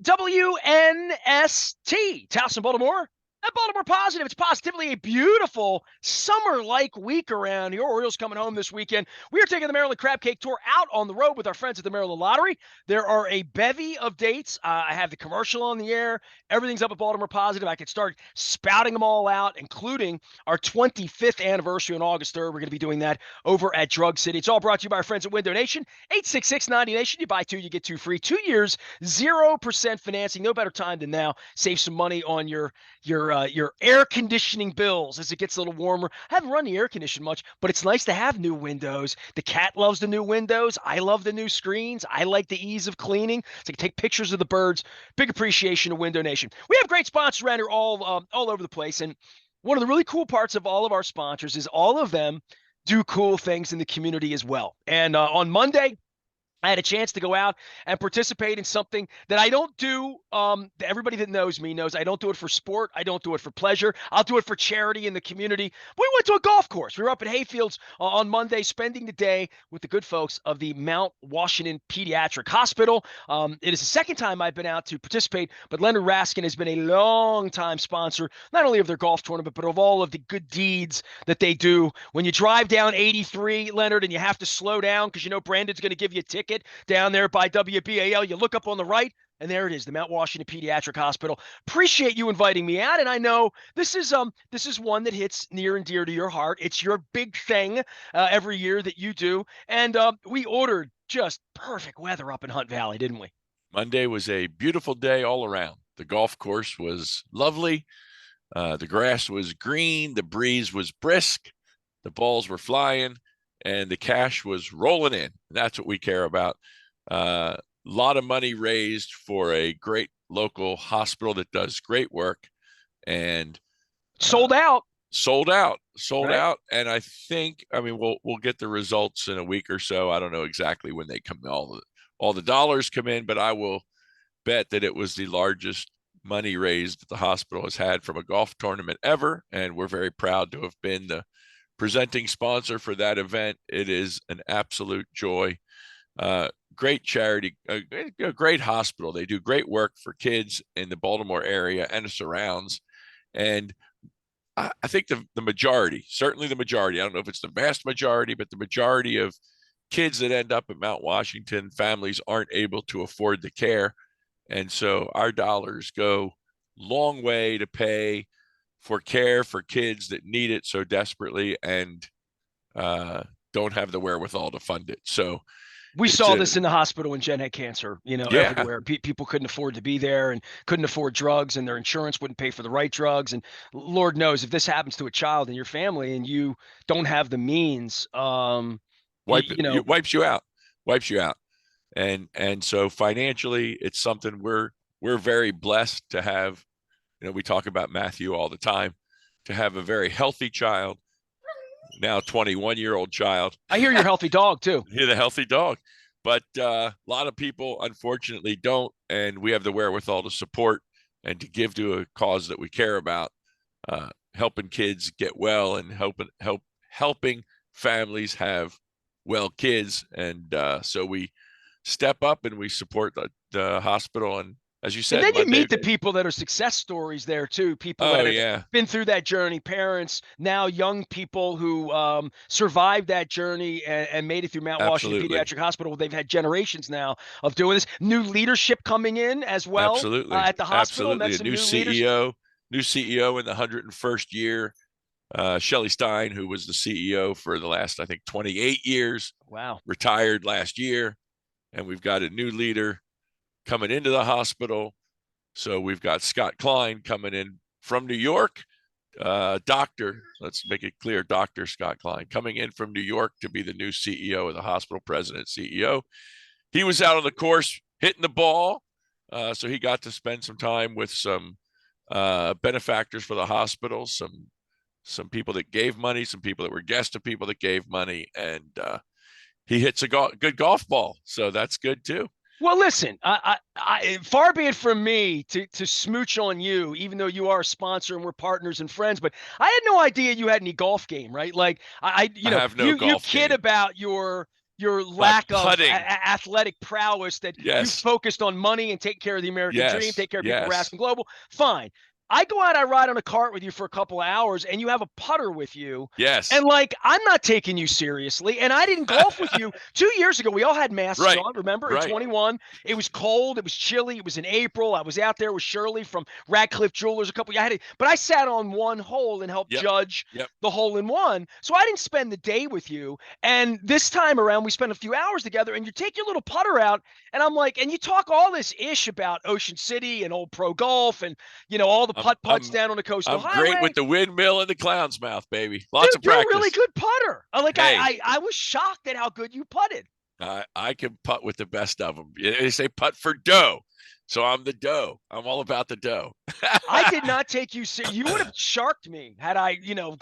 WNST, Towson, Baltimore, and Baltimore Positive. It's positively a beautiful summer-like week around here. Orioles coming home this weekend. We are taking the Maryland Crab Cake Tour out on the road with our friends at the Maryland Lottery. There are a bevy of dates. I have the commercial on the air. Everything's up at Baltimore Positive. I could start spouting them all out, including our 25th anniversary on August 3rd. We're going to be doing that over at Drug City. It's all brought to you by our friends at Window Nation. 866-90Nation. You buy two, you get two free. 2 years, 0% financing. No better time than now. Save some money on your air conditioning bills as it gets a little warmer. I haven't run the air condition much, but it's nice to have new windows. The cat loves the new windows. I love the new screens. I like the ease of cleaning. So I can take pictures of the birds. Big appreciation of Window Nation. We have great sponsors around here all over the place. And one of the really cool parts of all of our sponsors is all of them do cool things in the community as well. And on Monday, I had a chance to go out and participate in something that I don't do. Everybody that knows me knows I don't do it for sport. I don't do it for pleasure. I'll do it for charity in the community. We went to a golf course. We were up at Hayfields on Monday, spending the day with the good folks of the Mount Washington Pediatric Hospital. It is the second time I've been out to participate, but Leonard Raskin has been a long-time sponsor, not only of their golf tournament, but of all of the good deeds that they do. When you drive down 83, Leonard, and you have to slow down because you know Brandon's going to give you a ticket down there by WBAL. You look up on the right, and there it is, the Mount Washington Pediatric Hospital. Appreciate you inviting me out, and I know this is one that hits near and dear to your heart. It's your big thing every year that you do, and we ordered just perfect weather up in Hunt Valley, didn't we? Monday was a beautiful day all around. The golf course was lovely. The grass was green. The breeze was brisk. The balls were flying. And the cash was rolling in. That's what we care about. A lot of money raised for a great local hospital that does great work. And sold out. And I think, we'll get the results in a week or so. I don't know exactly when they come, all the dollars come in, but I will bet that it was the largest money raised that the hospital has had from a golf tournament ever. And we're very proud to have been the presenting sponsor for that event. It is an absolute joy. Great charity, a great hospital. They do great work for kids in the Baltimore area and the surrounds. And I think the majority, certainly the majority, I don't know if it's the vast majority, but the majority of kids that end up at Mount Washington, families aren't able to afford the care. And so our dollars go long way to pay for care for kids that need it so desperately and don't have the wherewithal to fund it. So we saw this in the hospital when Jen had cancer, everywhere. People couldn't afford to be there and couldn't afford drugs, and their insurance wouldn't pay for the right drugs. And Lord knows if this happens to a child in your family and you don't have the means, wipes you out. And so financially, it's something we're very blessed to have. We talk about Matthew all the time, to have a very healthy child, now 21-year-old child. I hear you're a healthy dog too. You're the healthy dog. But a lot of people, unfortunately, don't. And we have the wherewithal to support and to give to a cause that we care about, helping kids get well and helping families have well kids. And so we step up and we support the hospital. And as you said, and then you meet the people that are success stories there too. People that have been through that journey, parents, now young people who survived that journey and made it through Mount Washington Pediatric Hospital. They've had generations now of doing this. New leadership coming in as well. At the hospital. Absolutely. New CEO in the 101st year. Shelley Stein, who was the CEO for the last, I think, 28 years. Wow. Retired last year. And we've got a new leader coming into the hospital. So we've got Scott Klein coming in from New York. Doctor, let's make it clear, Dr. Scott Klein coming in from New York to be the new CEO of the hospital, president, CEO. He was out on the course hitting the ball. So he got to spend some time with some benefactors for the hospital, some people that gave money, some people that were guests of people that gave money. And he hits a good golf ball. So that's good too. Well, listen, I far be it from me to smooch on you, even though you are a sponsor and we're partners and friends, but I had no idea you had any golf game, right? Like I have no golf game. You kid about your your lack of putting. athletic prowess, that you Yes. focused on money and take care of the American dream, take care of people, Yes. Raskin Global. Fine. I go out, I ride on a cart with you for a couple of hours, and you have a putter with you. Yes. And like, I'm not taking you seriously. And I didn't golf with you 2 years ago. We all had masks Right. on, remember? In Right. 21. It was cold. It was chilly. It was in April. I was out there with Shirley from Radcliffe Jewelers a couple. But I sat on one hole and helped Yep. judge Yep. the hole in one. So I didn't spend the day with you. And this time around, we spent a few hours together, and you take your little putter out, and I'm like, and you talk all this ish about Ocean City and Old Pro Golf and, all the putt-putts down on the Coastal I'm Highway. great with the windmill and the clown's mouth, baby. Lots Dude, of practice. you're a really good putter. Hey. I was shocked at how good you putted. I can putt with the best of them. They say putt for dough. So I'm the dough. I'm all about the dough. I did not take you serious. You would have sharked me had I, gone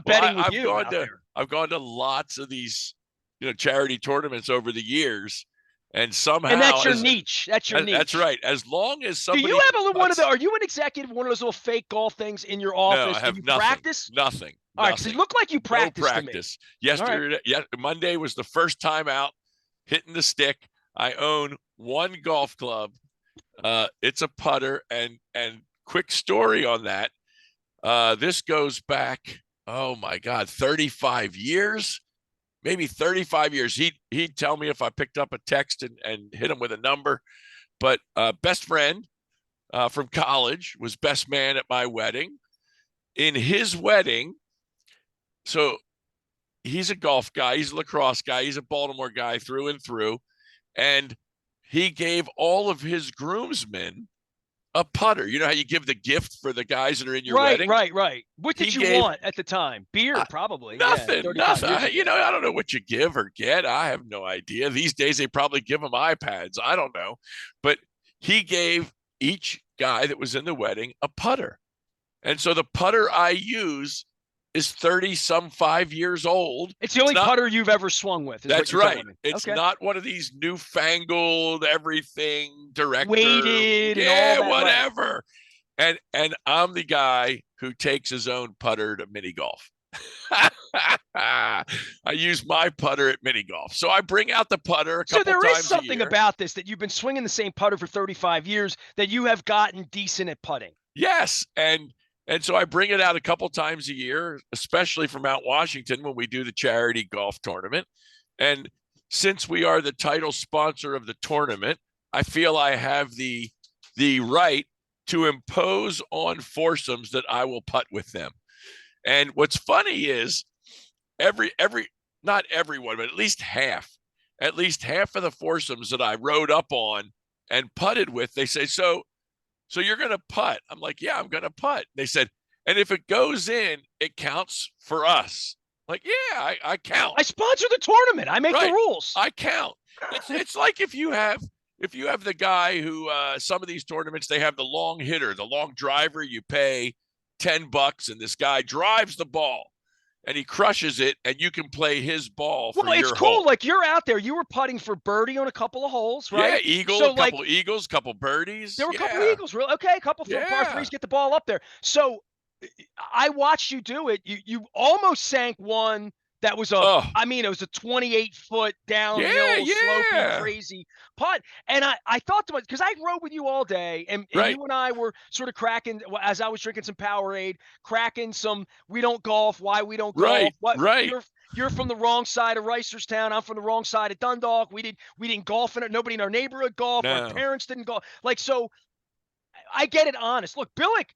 betting with you out there. I've gone to lots of these, charity tournaments over the years. And somehow, and that's your niche. That's your niche. That's right. As long as somebody. Do you have one of the? Are you an executive of one of those little fake golf things in your office? No, I have Do you nothing. Practice? Nothing. All right, so you look like you practice. No practice. Yesterday, Monday was the first time out hitting the stick. I own one golf club. It's a putter, and quick story on that. This goes back, oh my God, 35 years. Maybe 35 years. He'd tell me if I picked up a text and hit him with a number. But best friend from college was best man at my wedding. In his wedding, so he's a golf guy, he's a lacrosse guy, he's a Baltimore guy through and through. And he gave all of his groomsmen a putter. You know how you give the gift for the guys that are in your wedding? Right. What did you want at the time? Beer, probably. Nothing. I don't know what you give or get. I have no idea. These days, they probably give them iPads. I don't know. But he gave each guy that was in the wedding a putter. And so the putter I use is 30-some-5 years old. It's the only putter you've ever swung with. That's right. It's not one of these newfangled everything director. Weighted and all that. Whatever. Right. And I'm the guy who takes his own putter to mini golf. I use my putter at mini golf. So I bring out the putter a couple times a year. So there is something about this, that you've been swinging the same putter for 35 years, that you have gotten decent at putting. Yes. And so I bring it out a couple times a year, especially from Mount Washington when we do the charity golf tournament. And since we are the title sponsor of the tournament, I feel I have the right to impose on foursomes that I will putt with them. And what's funny is not everyone, but at least half of the foursomes that I rode up on and putted with, they say, so you're going to putt? I'm like, yeah, I'm going to putt. They said, and if it goes in, it counts for us. Like, yeah, I count. I sponsor the tournament. I make the rules. I count. It's like if you have the guy who, some of these tournaments, they have the long hitter, the long driver, you pay $10 and this guy drives the ball and he crushes it, and you can play his ball for your hole. Well, it's cool. Like, you're out there. You were putting for birdie on a couple of holes, right? Yeah, couple eagles, couple birdies. There were a couple of eagles, really. Okay, a couple of par threes, get the ball up there. So I watched you do it. You almost sank one that was it was a 28-foot downhill, slopey, crazy putt. And I thought to myself, because I rode with you all day, and you and I were sort of cracking, as I was drinking some Powerade, cracking some, we don't golf, why we don't golf. Right. You're from the wrong side of Reisterstown. I'm from the wrong side of Dundalk. We didn't golf in it. Nobody in our neighborhood golfed. No. Our parents didn't golf. Like, so I get it honest. Look, Billick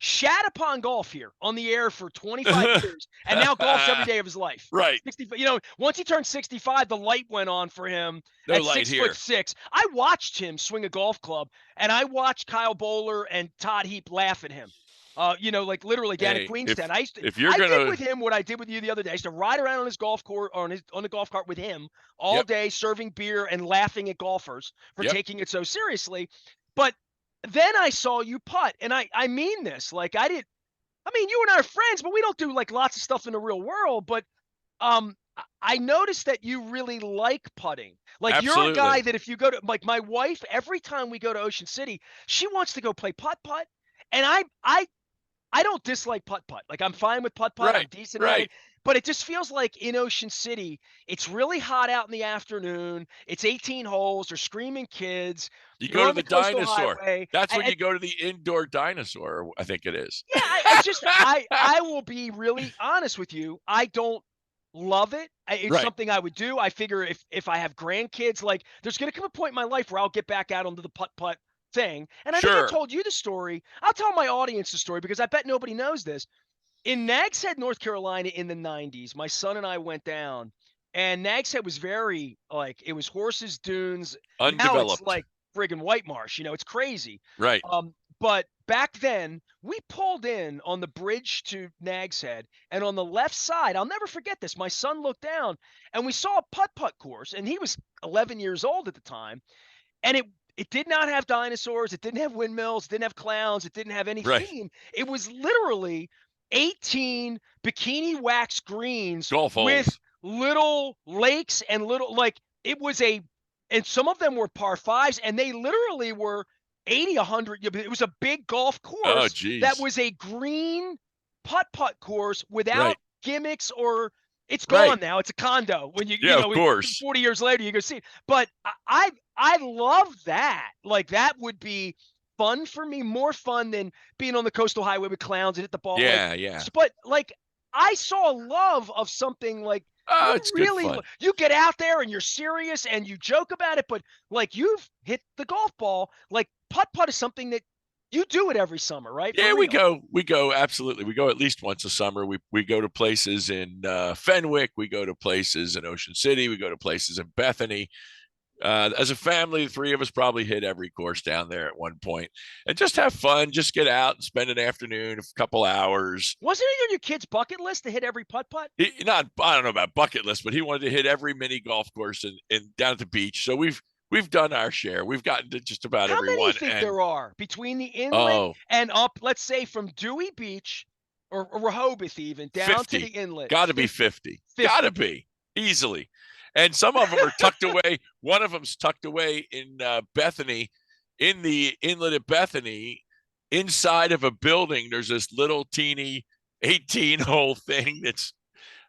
shat upon golf here on the air for 25 years, and now golfs every day of his life. Right. 65, once he turned 65, the light went on for him at 6'6". I watched him swing a golf club, and I watched Kyle Bowler and Todd Heap laugh at him. Like literally down in Queenstown. I did with him what I did with you the other day. I used to ride around on his golf court or on the golf cart with him all day, serving beer and laughing at golfers for taking it so seriously. But then I saw you putt, and I mean this. Like, you and I are friends, but we don't do like lots of stuff in the real world. But I noticed that you really like putting. Like, Absolutely. You're a guy that if you go to, like, my wife, every time we go to Ocean City, she wants to go play putt-putt. And I don't dislike putt-putt. Like, I'm fine with putt-putt. I'm decent at it. But it just feels like in Ocean City, it's really hot out in the afternoon. It's 18 holes. They're screaming kids. You You're go to on the the coastal dinosaur. highway. That's when you go to the indoor dinosaur, I think it is. Yeah, I will be really honest with you. I don't love it. It's Right. something I would do. I figure if I have grandkids, like there's gonna come a point in my life where I'll get back out onto the putt putt thing. And I think I Sure. told you the story. I'll tell my audience the story because I bet nobody knows this. In Nags Head, North Carolina in the 90s, my son and I went down, and Nags Head was very like it was horses, dunes. Now it's Undeveloped. like friggin' White Marsh, it's crazy. Right. But back then, we pulled in on the bridge to Nags Head, and on the left side, I'll never forget this. My son looked down, and we saw a putt-putt course, and he was 11 years old at the time, and it did not have dinosaurs, it didn't have windmills, it didn't have clowns, it didn't have any Right. theme. It was literally 18 bikini wax greens Golf with holes. little lakes and little like it was a and some of them were par fives and they literally were 80, 100. It was a big golf Oh, course that geez. was a green putt-putt course without Right. gimmicks or it's Right. gone now. It's a condo. When Yeah, of course. 40 years later, you go see it. But I love that. Like that would be fun for me, more fun than being on the coastal highway with clowns and hit the ball. Like, Yeah, yeah. but like I saw love of something like Oh, you it's good really fun. you get out there and you're serious and you joke about it, but like you've hit the golf ball. Like putt putt is something that you do it every summer, right? For Yeah, we real. go. We go absolutely. We go at least once a summer. We go to places in Fenwick. We go to places in Ocean City. We go to places in Bethany. As a family, the three of us probably hit every course down there at one point, and just have fun. Just get out and spend an afternoon, a couple hours. Wasn't it on your kid's bucket list to hit every putt putt? Not, I don't know about bucket list, but he wanted to hit every mini golf course in down at the beach. So we've done our share. We've gotten to just about How many you everyone, think and there are between the inlet oh, and up, let's say from Dewey Beach or Rehoboth even down to the 50. inlet? Got to be 50. 50. Got to 50. be easily. And some of them are tucked away. One of them's tucked away in Bethany, in the inlet of Bethany, inside of a building. There's this little teeny 18-hole thing that's,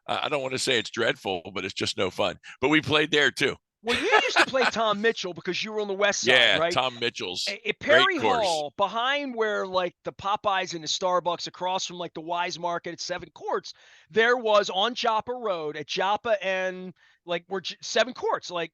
I don't want to say it's dreadful, but it's just no fun. But we played there too. Well, you used to play Tom Mitchell because you were on the west side, Yeah, right? Tom Mitchell's At great Perry course. Hall, behind where like the Popeyes and the Starbucks across from like the Wise Market at Seven Courts, there was on Joppa Road at Joppa and like we're Seven Courts. Like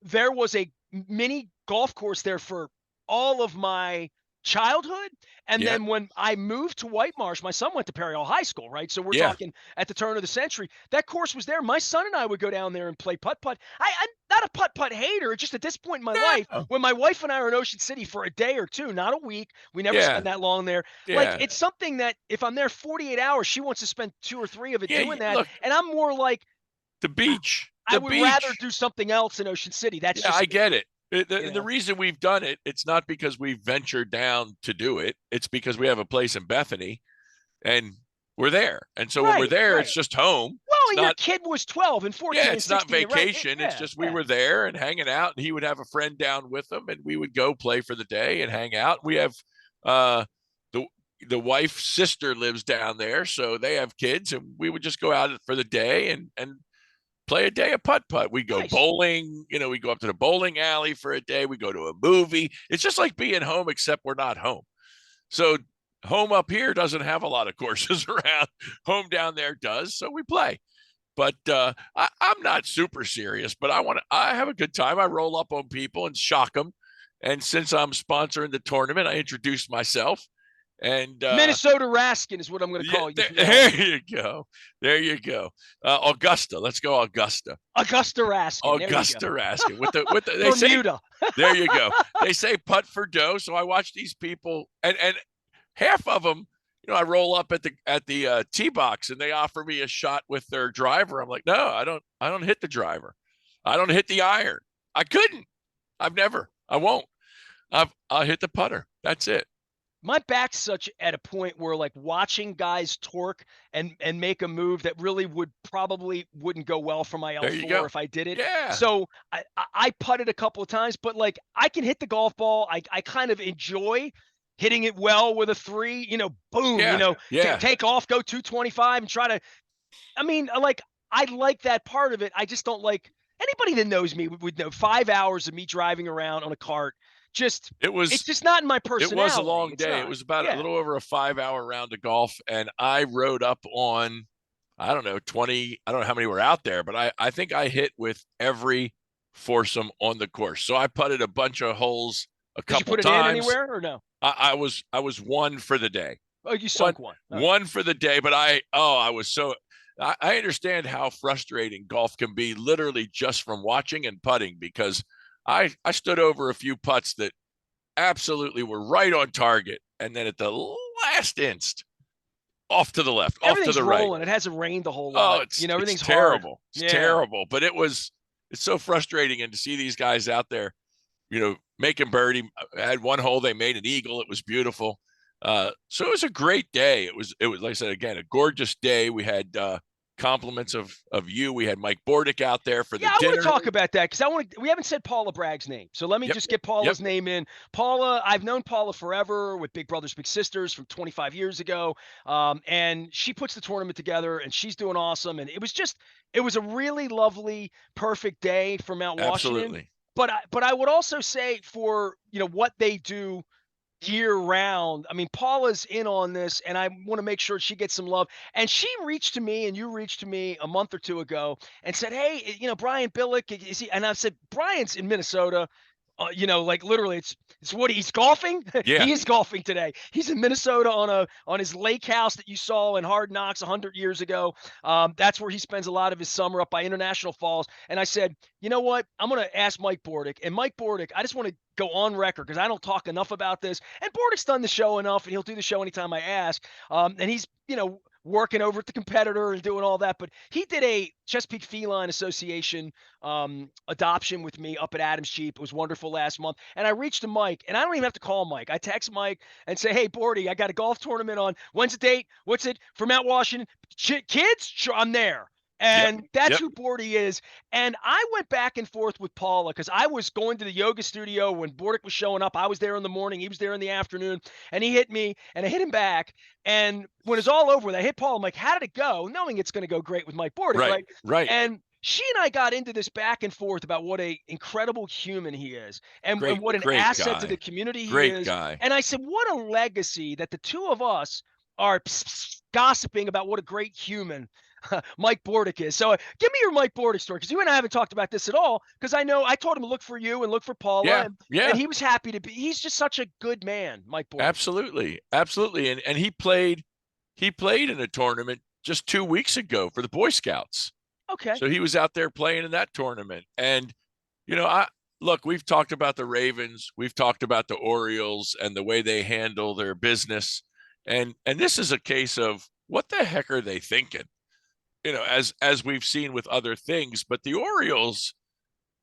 there was a mini golf course there for all of my childhood. And Yeah, then when I moved to White Marsh, my son went to Perry Hall High School, right? So we're yeah. talking at the turn of the century. That course was there. My son and I would go down there and play putt putt. I'm not a putt putt hater. Just at this point in my life, No. when my wife and I are in Ocean City for a day or two, not a week, we never Yeah, spend that long there. Like yeah. it's something that if I'm there 48 hours, she wants to spend 2 or 3 of it Yeah, doing that. look, And I'm more like, the beach. I The would rather beach. do something else in Ocean City. That's Yeah, just I me, get it. you The know. reason we've done it, it's not because we ventured down to do it. It's because we have a place in Bethany and we're there. And so when we're Right, there, right. it's just home. Well, It's and your not, kid was 12 and yeah, 14 and it's not 16, right? vacation. It's Yeah, just we yeah. were there and hanging out, and he would have a friend down with him, and we would go play for the day and hang out. We have uh the the wife's sister lives down there, so they have kids, and we would just go out for the day and play a day of putt putt. We go Nice. bowling, we go up to the bowling alley for a day. We go to a movie. It's just like being home, except we're not home. So home up here doesn't have a lot of courses around. Home down there does, so we play. But I'm not super serious, but I have a good time. I roll up on people and shock them. And since I'm sponsoring the tournament, I introduce myself. And Minnesota Raskin is what I'm going to yeah, call you there, from now there on. you go. There you go. Augusta. Let's go Augusta. Augusta Raskin. There you Augusta go. Raskin with the they say Bermuda. there you go. They say putt for dough. So I watch these people and half of them, I roll up at the tee box and they offer me a shot with their driver. I'm like, no, I don't hit the driver. I don't hit the iron. I couldn't. I won't. I'll hit the putter. That's it. My back's such at a point where like watching guys torque and make a move that really wouldn't go well for my There you L4 go. if I did it. Yeah. So I putted a couple of times, but like I can hit the golf ball. I kind of enjoy hitting it well with a 3, boom, Yeah. Yeah. take off, go 225 and try to I mean, like, I like that part of it. I just don't like anybody that knows me would know 5 hours of me driving around on a cart. Just, It it's was just not in my it was a personality. long It's day. It not. was about a Yeah. little over a 5 hour round of golf, and I rode up on, I don't know, 20. I don't know how many were out there, but I think I hit with every foursome on the course. So I putted a bunch of holes a Did you couple put it in times. anywhere or no? I was one for the day. Oh, you One sunk one. All right. one for the day, but I was so I understand how frustrating golf can be literally just from watching and putting, because I stood over a few putts that absolutely were right on target, and then at the last inst, off to the left, off to Everything's the right. rolling. It hasn't rained a whole Oh, lot. You know, it's everything's hard. terrible. It's Yeah. terrible. But it's so frustrating, and to see these guys out there, making birdie. I had one hole, they made an eagle. It was beautiful. So it was a great day. It was like I said again, a gorgeous day. We had compliments of you. We had Mike Bordick out there for Yeah, the I want to dinner. talk about that because we haven't said Paula Bragg's name. So let me Yep, just get yep, Paula's name in. Paula, I've known Paula forever with Big Brothers Big Sisters from 25 years ago. And she puts the tournament together and she's doing awesome. And it was a really lovely, perfect day for Mount Washington. absolutely. But I would also say for, what they do year round. I mean, Paula's in on this, and I want to make sure she gets some love. And she reached to me, and you reached to me a month or two ago, and said, "Hey, Brian Billick, is he?" And I said, "Brian's in Minnesota." Like literally, it's what he's golfing. Yeah, He is golfing today. He's in Minnesota on his lake house that you saw in Hard Knocks 100 years ago. That's where he spends a lot of his summer up by International Falls. And I said, you know what? I'm going to ask Mike Bordick. And Mike Bordick, I just want to go on record because I don't talk enough about this. And Bordick's done the show enough, and he'll do the show anytime I ask. And he's working over at the competitor and doing all that. But he did a Chesapeake Feline Association adoption with me up at Adams Jeep. It was wonderful last month. And I reached to Mike, and I don't even have to call Mike. I text Mike and say, "Hey, Bordy, I got a golf tournament on. When's the date? What's it for Mount Washington? Kids? Sure, I'm there." yep, And that's yep. who Bordy is. And I went back and forth with Paula because I was going to the yoga studio when Bordick was showing up. I was there in the morning. He was there in the afternoon. And he hit me, and I hit him back. And when it's all over with, I hit Paula. I'm like, "How did it go?" Knowing it's going to go great with Mike Bordick, Right, right? right. And she and I got into this back and forth about what a incredible human he is and Great, what an great asset to the guy. community he Great is. guy. And I said, what a legacy that the two of us are gossiping about what a great human Mike Bordick is. So give me your Mike Bordick story because you and I haven't talked about this at all because I know I told him to look for you and look for Paula Yeah, and yeah. he was happy to be. He's just such a good man, Mike Bordick. Absolutely, absolutely. And he played in a tournament just 2 weeks ago for the Boy Scouts. Okay. So he was out there playing in that tournament. And, I look, we've talked about the Ravens, we've talked about the Orioles and the way they handle their business. And this is a case of what the heck are they thinking? As we've seen with other things, but the Orioles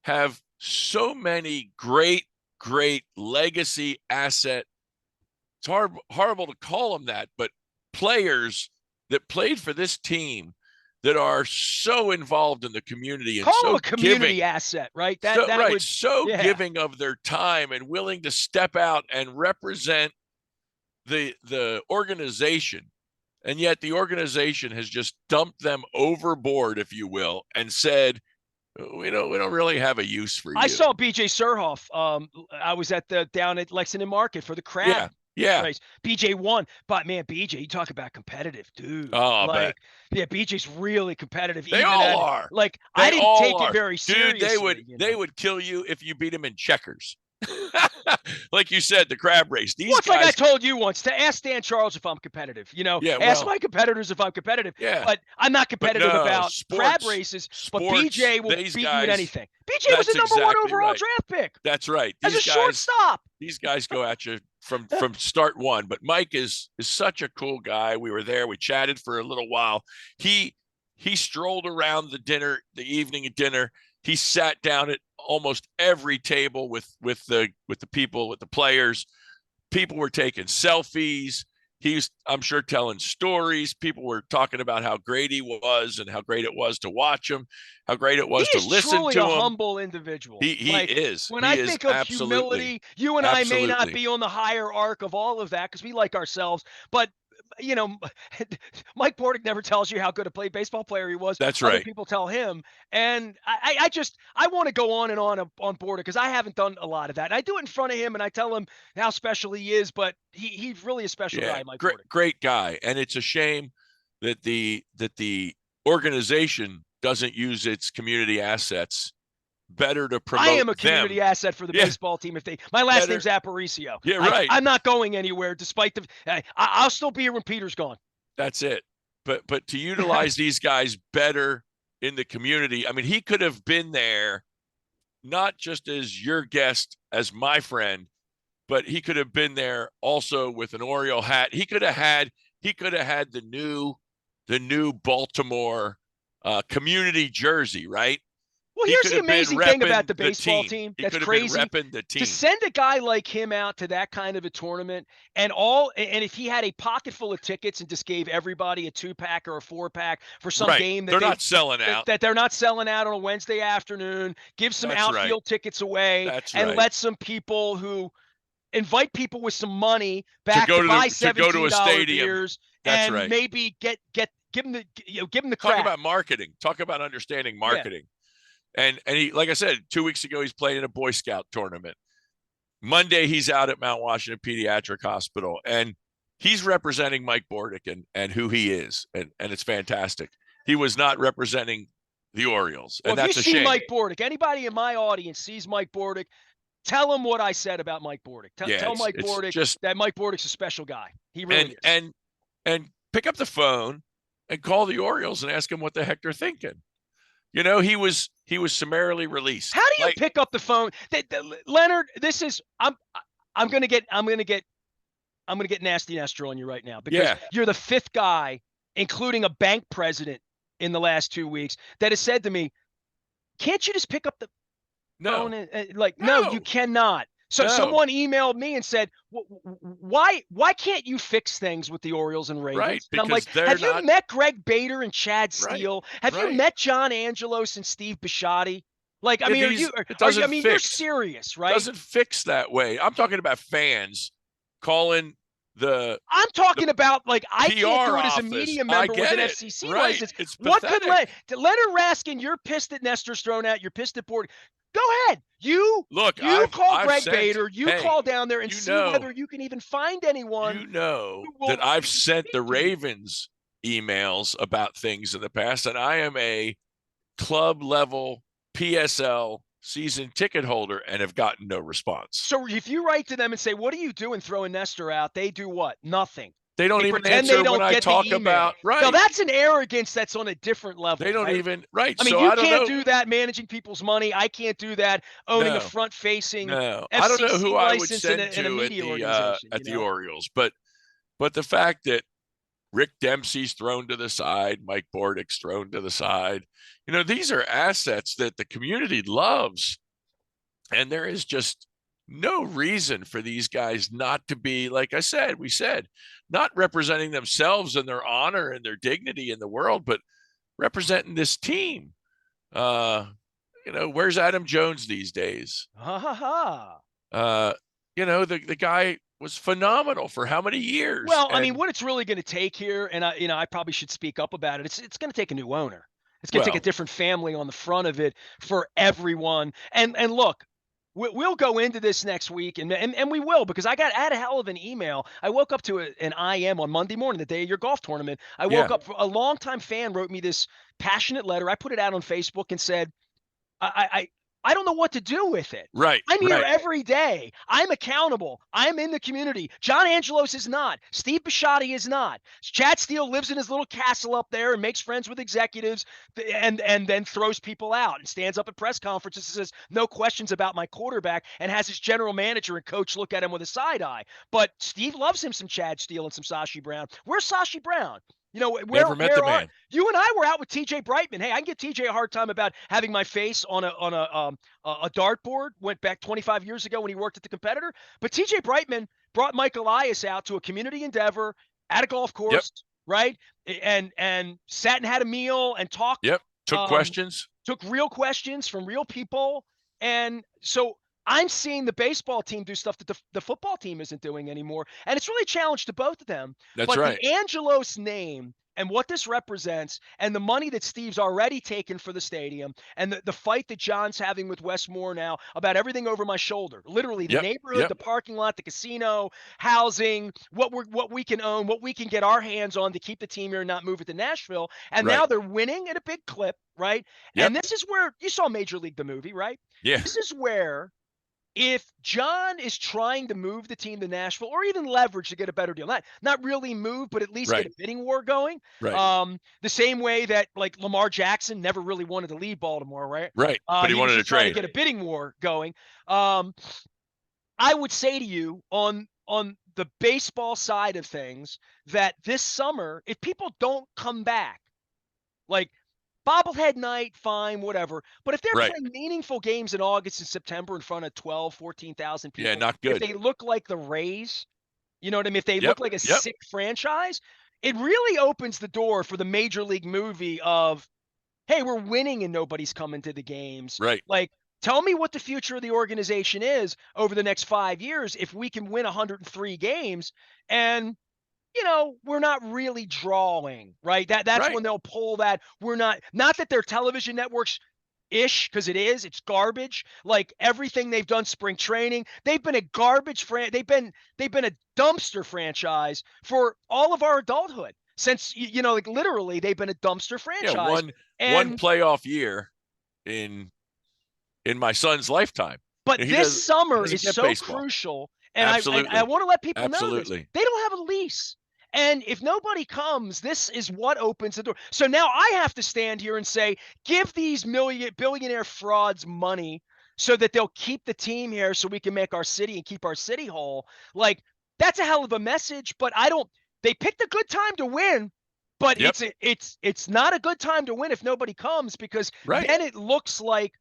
have so many great, great legacy asset. It's horrible to call them that, but players that played for this team that are so involved in the community and Call him so a community giving, asset, right? so That right, would, so yeah. giving of their time and willing to step out and represent the organization. And yet the organization has just dumped them overboard, if you will, and said, we don't really have a use for I you. saw BJ Surhoff. I was down at Lexington Market for the crab Yeah, yeah. race. BJ won, but man, BJ, you talk about competitive, dude. Oh, I bet. Like, yeah, BJ's really competitive. They Even all at are. like, I They didn't all take it are. very Dude, they seriously. would they would kill you if you beat them in checkers. Like you said, the crab race. Well, These it's like I guys, told you once to ask Dan Charles if I'm competitive. yeah, Ask well, my competitors if I'm competitive. yeah. But I'm not But competitive no, about crab sports, races. But sports, BJ will these beat you at guys, anything. BJ was that's the #1 exactly overall right. draft pick That's right. as a These guys, shortstop. these guys go at you from start one. But Mike is such a cool guy. We were there. We chatted for a little while. He strolled around the evening dinner. He sat down at almost every table with the people, with the players. People were taking selfies. He's, I'm sure, telling stories. People were talking about how great he was and how great it was to watch him, how great it He was to is listen truly a to him. humble individual. He Like is. when I He is think of absolutely, humility, you and I may not absolutely. be on the higher arc of all of that because we like ourselves, but you know, Mike Bordick never tells you how good a baseball player he was. That's Other right. people tell him. And I want to go on and on Bordick because I haven't done a lot of that. And I do it in front of him and I tell him how special he is, but he's really a special guy, Mike Bordick. Great guy. And it's a shame that the organization doesn't use its community assets better to promote. I am a community asset for the baseball team. My last name's Aparicio. Yeah, right. I'm not going anywhere, despite I'll still be here when Peter's gone. That's it. But to utilize these guys better in the community. I mean, he could have been there, not just as your guest, as my friend, but he could have been there also with an Oriole hat. He could have had the new Baltimore community jersey, right? Well, here's the amazing thing about the baseball team that's crazy. To send a guy like him out to that kind of a tournament and if he had a pocket full of tickets and just gave everybody a 2-pack or a 4-pack for some game that they're not selling out. That they're not selling out on a Wednesday afternoon, give some outfield tickets away and let some people who invite people with some money back to buy $17 beers and maybe give them the crap. Talk about marketing. Talk about understanding marketing. Yeah. And he, like I said, 2 weeks ago, he's playing in a Boy Scout tournament. Monday, he's out at Mount Washington Pediatric Hospital, and he's representing Mike Bordick and who he is, and it's fantastic. He was not representing the Orioles, and that's a shame. If you see Mike Bordick, anybody in my audience sees Mike Bordick, tell him what I said about Mike Bordick. Tell Mike Bordick that Mike Bordick's a special guy. He really is. And pick up the phone and call the Orioles and ask him what the heck they're thinking. You know, he was summarily released. How do you pick up the phone? Leonard, this is I'm gonna get nasty Nestor on you right now because you're the 5th guy, including a bank president in the last 2 weeks, that has said to me, "Can't you just pick up the phone?" No, you cannot. So someone emailed me and said, why can't you fix things with the Orioles and Ravens? Right, and I'm like, have you met Greg Bader and Chad Steele? Have you met John Angelos and Steve Bisciotti? Like, I mean, you're serious, right? It doesn't fix that way. I'm talking about fans calling I'm talking about, like, I can't do it as a media member with an FCC license. What could Leonard Raskin, you're pissed at Nestor's thrown out, you're pissed at Bordick. Go ahead. You call Greg Bader. Call down there and see whether you can even find anyone. You know that I've sent the Ravens emails about things in the past, and I am a club level PSL season ticket holder and have gotten no response. So if you write to them and say, "What are you doing throwing Nestor out?" They do what? Nothing. They don't even answer when I talk about No, that's an arrogance that's on a different level. They don't even I mean, you can't do that managing people's money. I can't do that owning a front-facing. No, I don't know who I would send to at the Orioles, but the fact that Rick Dempsey's thrown to the side, Mike Bordick's thrown to the side, you know, these are assets that the community loves, and there is just no reason for these guys not to be, like I said, not representing themselves and their honor and their dignity in the world, but representing this team. You know, where's Adam Jones these days? You know, the guy was phenomenal for how many years? Well, I mean, what it's really going to take here, and I probably should speak up about it. It's going to take a new owner. It's going to take a different family on the front of it for everyone. And look, we'll go into this next week, and we will, because I had a hell of an email. I woke up to an IM on Monday morning, the day of your golf tournament. I woke up, a longtime fan wrote me this passionate letter. I put it out on Facebook and said, I don't know what to do with it. Right. I'm here every day. I'm accountable. I'm in the community. John Angelos is not. Steve Bisciotti is not. Chad Steele lives in his little castle up there and makes friends with executives and then throws people out and stands up at press conferences and says, "No questions about my quarterback," and has his general manager and coach look at him with a side eye. But Steve loves him some Chad Steele and some Sashi Brown. Where's Sashi Brown? You know, never met the man. You and I were out with TJ Brightman. Hey, I can give TJ a hard time about having my face on a dartboard. Went back 25 years ago when he worked at the Competitor. But TJ Brightman brought Mike Elias out to a community endeavor at a golf course, right? And sat and had a meal and talked. Took questions. Took real questions from real people. And so I'm seeing the baseball team do stuff that the football team isn't doing anymore. And it's really a challenge to both of them. That's But right. the Angelos name and what this represents and the money that Steve's already taken for the stadium and the fight that John's having with Westmore now about everything over my shoulder, literally the Yep. neighborhood, Yep. the parking lot, the casino, housing, what we can own, what we can get our hands on to keep the team here and not move it to Nashville. And Right. now they're winning at a big clip, right? Yep. And this is where you saw Major League, the movie, right? Yeah. This is where if John is trying to move the team to Nashville or even leverage to get a better deal, not really move, but at least get Right. a bidding war going. Right. The same way that like Lamar Jackson never really wanted to leave Baltimore, right? Right. But he He was wanted to just trying to trade. get a bidding war going. I would say to you on the baseball side of things that this summer, if people don't come back, like bobblehead night, fine, whatever. But if they're Right. playing meaningful games in August and September in front of 12, 14,000 Yeah, people, not if good. they look like the Rays, you know what I mean? If they Yep. look like a Yep. sick franchise, it really opens the door for the Major League movie of, hey, we're winning and nobody's coming to the games. Right. Like, tell me what the future of the organization is over the next 5 years if we can win 103 games and we're not really drawing, right? That's Right. when they'll pull that. We're not that their television networks ish, because it's garbage. Like everything they've done spring training, they've been a garbage they've been a dumpster franchise for all of our adulthood. Since like literally they've been a dumpster Yeah, franchise. one playoff year in my son's lifetime. But He this summer doesn't is get so baseball. crucial, and I Absolutely. want to let people know this. Absolutely. They don't have a lease. And if nobody comes, this is what opens the door. So now I have to stand here and say, give these billionaire frauds money so that they'll keep the team here so we can make our city and keep our city whole. Like, that's a hell of a message, but they picked a good time to win, but Yep. it's not a good time to win if nobody comes, because Right. then it looks like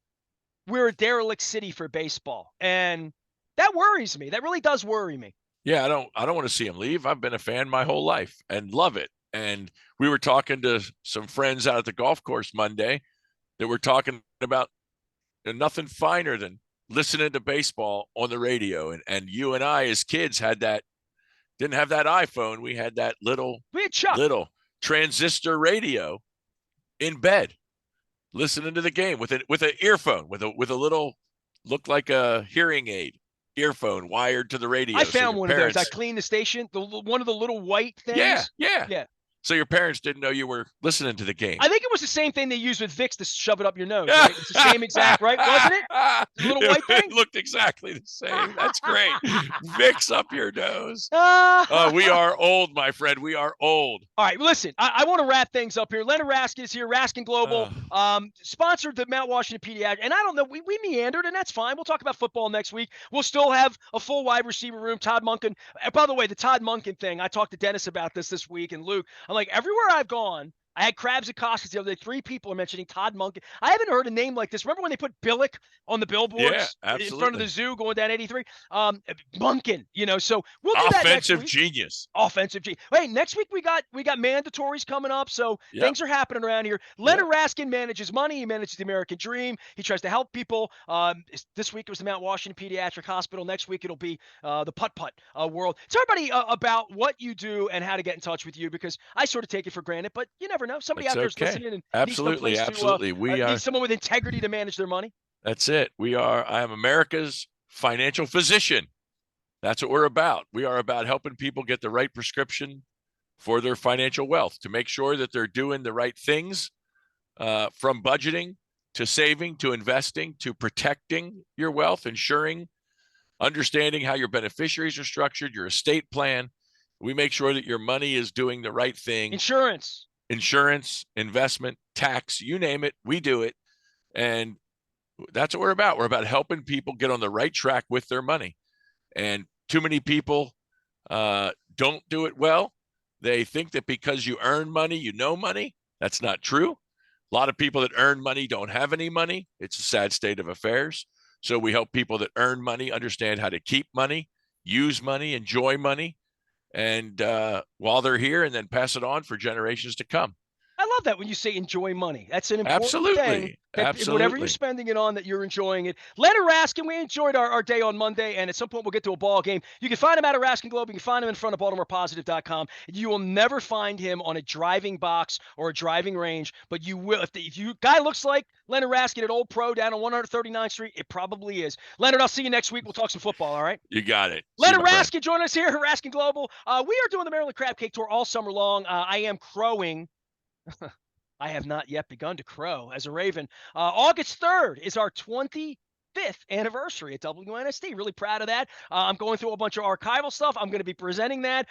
we're a derelict city for baseball. And that worries me. That really does worry me. Yeah, I don't want to see him leave. I've been a fan my whole life and love it. And we were talking to some friends out at the golf course Monday that were talking about nothing finer than listening to baseball on the radio. And you and I as kids didn't have that iPhone. We had that little transistor radio in bed, listening to the game with an earphone, with a little, looked like a hearing aid earphone wired to the radio. I found one of those. I cleaned the station, one of the little white things. Yeah. So your parents didn't know you were listening to the game. I think it was the same thing they used with Vicks to shove it up your nose, right? It's the same exact, right? Wasn't it? The little white thing? It looked exactly the same. That's great. Vicks up your nose. We are old, my friend. We are old. All right, listen, I want to wrap things up here. Leonard Raskin is here, Raskin Global, sponsored the Mount Washington Pediatric. And I don't know, we meandered, and that's fine. We'll talk about football next week. We'll still have a full wide receiver room. Todd Monken. By the way, the Todd Monken thing, I talked to Dennis about this week, and Luke. I'm like, everywhere I've gone, I had Krabs and Costas the other day. 3 people are mentioning Todd Monken. I haven't heard a name like this. Remember when they put Billick on the billboards in front of the zoo going down 83? Monken, so we'll do that next week. Offensive genius. Hey, next week we got mandatories coming up, so things are happening around here. Leonard Raskin manages money. He manages the American dream. He tries to help people. This week it was the Mount Washington Pediatric Hospital. Next week it'll be the putt-putt world. Tell everybody about what you do and how to get in touch with you, because I sort of take it for granted, but you never know. Somebody out there's listening and absolutely. need someone with integrity to manage their money. That's it. I am America's financial physician. That's what we're about. We are about helping people get the right prescription for their financial wealth, to make sure that they're doing the right things, from budgeting to saving to investing to protecting your wealth, understanding how your beneficiaries are structured, your estate plan. We make sure that your money is doing the right thing. Insurance, investment, tax, you name it, we do it. And that's what we're about. We're about helping people get on the right track with their money. And too many people don't do it well. They think that because you earn money, you know money. That's not true. A lot of people that earn money don't have any money. It's a sad state of affairs. So we help people that earn money understand how to keep money, use money, enjoy money, and while they're here, and then pass it on for generations to come. I love that when you say enjoy money. That's an important thing. Absolutely. That whatever you're Absolutely. spending it on, that you're enjoying it. Leonard Raskin, we enjoyed our day on Monday, and at some point we'll get to a ball game. You can find him at a Raskin Globe. You can find him in front of BaltimorePositive.com. You will never find him on a driving box or a driving range, but you will. If you guy looks like Leonard Raskin at Old Pro down on 139th Street, it probably is. Leonard, I'll see you next week. We'll talk some football, all right? You got it. See you, Leonard my friend. Raskin, join us here at Raskin Global. We are doing the Maryland Crab Cake Tour all summer long. I am crowing. I have not yet begun to crow as a Raven. August 3rd is our 25th anniversary at WNST. Really proud of that. I'm going through a bunch of archival stuff. I'm going to be presenting that.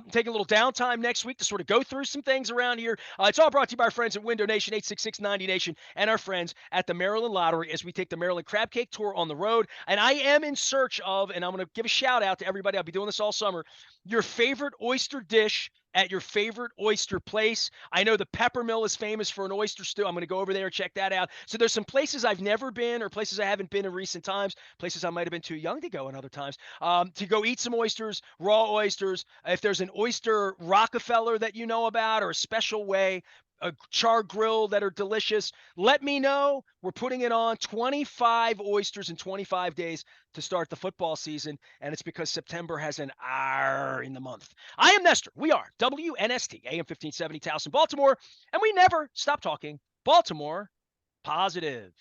Taking a little downtime next week to sort of go through some things around here. It's all brought to you by our friends at Window Nation, 866-90 Nation, and our friends at the Maryland Lottery as we take the Maryland Crab Cake Tour on the road. And I am in search of, and I'm going to give a shout out to everybody. I'll be doing this all summer. Your favorite oyster dish at your favorite oyster place. I know the Peppermill is famous for an oyster stew. I'm going to go over there and check that out. So there's some places I've never been or places I haven't been in recent times, places I might have been too young to go in other times, to go eat some oysters, raw oysters. If there's an oyster Rockefeller that you know about or a special way, a char grill that are delicious, let me know. We're putting it on 25 oysters in 25 days to start the football season, and it's because September has an R in the month. I am Nestor. We are WNST, AM 1570, Towson, Baltimore, and we never stop talking Baltimore positive.